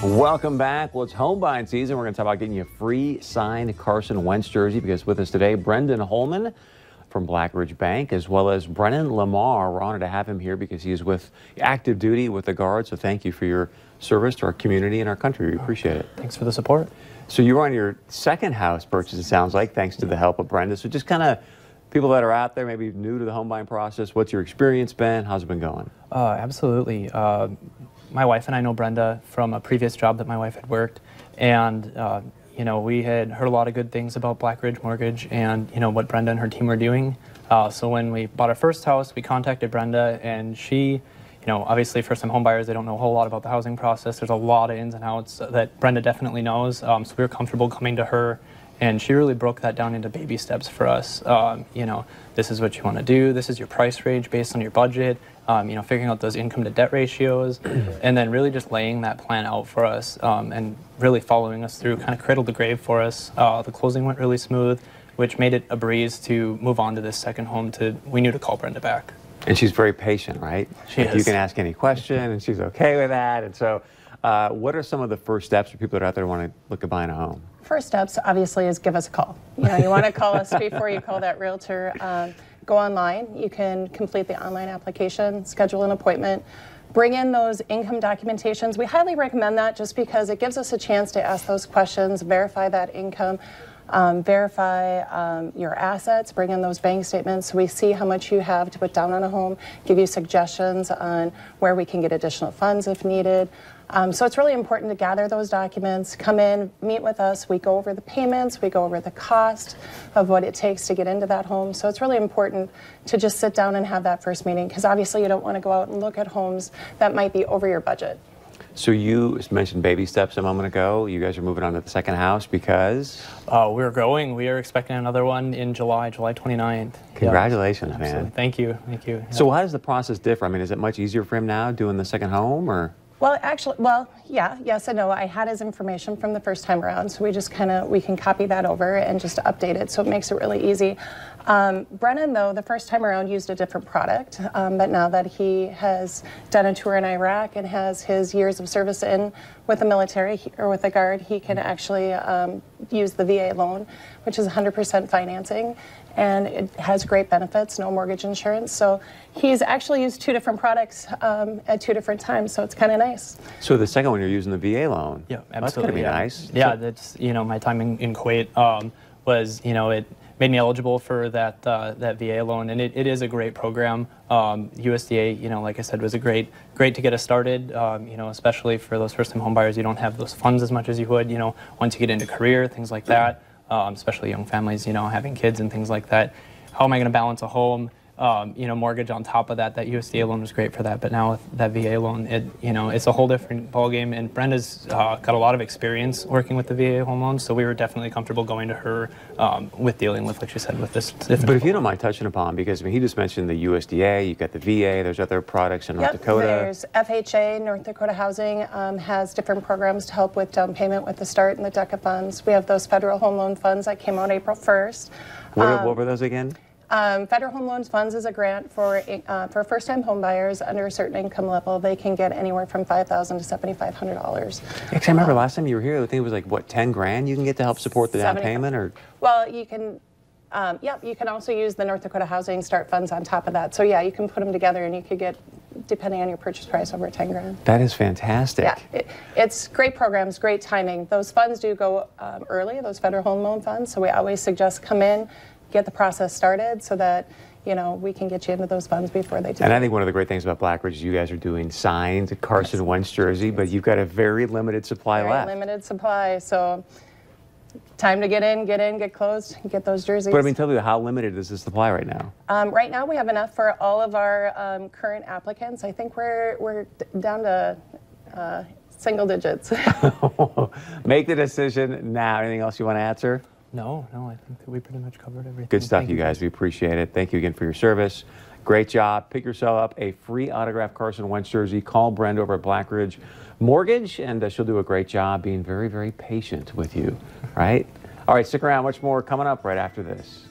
Welcome back. Well, it's home buying season. We're going to talk about getting you a free signed Carson Wentz jersey, because with us today, Brendan Holman from Blackridge Bank, as well as Brennan Lamar. We're honored to have him here because he is with active duty with the Guard. So thank you for your service to our community and our country. We appreciate it. Thanks for the support. So you were on your second house purchase, it sounds like, thanks to the help of Brenda. So just kind of people that are out there, maybe new to the home buying process, what's your experience been? How's it been going? Absolutely. My wife and I know Brenda from a previous job that my wife had worked, and you know, we had heard a lot of good things about Blackridge Mortgage and what Brenda and her team were doing. So when we bought our first house, we contacted Brenda, and she, obviously first-time home buyers, they don't know a whole lot about the housing process. There's a lot of ins and outs that Brenda definitely knows. So we were comfortable coming to her, and she really broke that down into baby steps for us. This is what you want to do. This is your price range based on your budget. Figuring out those income to debt ratios, and then really just laying that plan out for us, and really following us through, kind of cradle to grave for us. The closing went really smooth, which made it a breeze to move on to this second home. We knew to call Brenda back. And she's very patient, right? She is. You can ask any question, and she's okay with that. And so, what are some of the first steps for people that are out there who want to look at buying a home? First steps, obviously, is give us a call. You want to call us before you call that realtor. Go online. You can complete the online application, schedule an appointment, bring in those income documentations. We highly recommend that just because it gives us a chance to ask those questions, verify that income, verify your assets, bring in those bank statements so we see how much you have to put down on a home, give you suggestions on where we can get additional funds if needed. So it's really important to gather those documents, come in, meet with us. We go over the payments, we go over the cost of what it takes to get into that home. So it's really important to just sit down and have that first meeting, because obviously you don't want to go out and look at homes that might be over your budget. So you mentioned baby steps a moment ago. You guys are moving on to the second house because? We're growing. We are expecting another one in July 29th. Congratulations, yeah, man. Thank you. Thank you. So how does the process differ? I mean, is it much easier for him now doing the second home, or? Well, actually, yeah, yes and no. I had his information from the first time around, so we can copy that over and just update it, so it makes it really easy. Brennan, though, the first time around used a different product, but now that he has done a tour in Iraq and has his years of service in with the military or with the Guard, he can actually use the VA loan, which is 100% financing, and it has great benefits, no mortgage insurance. So he's actually used two different products at two different times, so it's kind of nice. So the second one, you're using the VA loan. Yeah, absolutely. That's going to be nice. Yeah, that's, my time in Kuwait was, it made me eligible for that VA loan, and it is a great program. USDA, like I said, was great to get us started. Especially for those first-time home buyers, you don't have those funds as much as you would. Once you get into career, things like that. Especially young families, having kids and things like that. How am I going to balance a home? Mortgage on top of that. That USDA loan was great for that, but now with that VA loan, it's a whole different ballgame. And Brenda's got a lot of experience working with the VA home loans, so we were definitely comfortable going to her with dealing with, like she said, with this. But if you don't mind touching upon, because he just mentioned the USDA, you've got the VA, there's other products in North Dakota. There's FHA, North Dakota Housing has different programs to help with down payment with the START and the DECA funds. We have those federal home loan funds that came out April 1st. What were those again? Federal Home Loans Funds is a grant for first-time home buyers under a certain income level. They can get anywhere from $5,000 to $7,500. I remember last time you were here, I think it was like, what, 10 grand you can get to help support the down payment? Or? Well, you can, you can also use the North Dakota Housing START funds on top of that. So yeah, you can put them together and you could get, depending on your purchase price, over 10 grand. That is fantastic. Yeah, it's great programs, great timing. Those funds do go early, those federal home loan funds, so we always suggest come in, get the process started so that we can get you into those funds before they do. And I think one of the great things about Blackridge is you guys are doing signed Carson Wentz jersey, but you've got a very limited supply left. Very limited supply, so time to get in, get closed, get those jerseys. But I mean, tell me, how limited is the supply right now? Right now we have enough for all of our current applicants. I think we're down to single digits. Make the decision now. Anything else you want to answer? No, I think that we pretty much covered everything. Good stuff, you guys. We appreciate it. Thank you again for your service. Great job. Pick yourself up a free autographed Carson Wentz jersey. Call Brenda over at Blackridge Mortgage, and she'll do a great job being very, very patient with you, right? All right, stick around. Much more coming up right after this.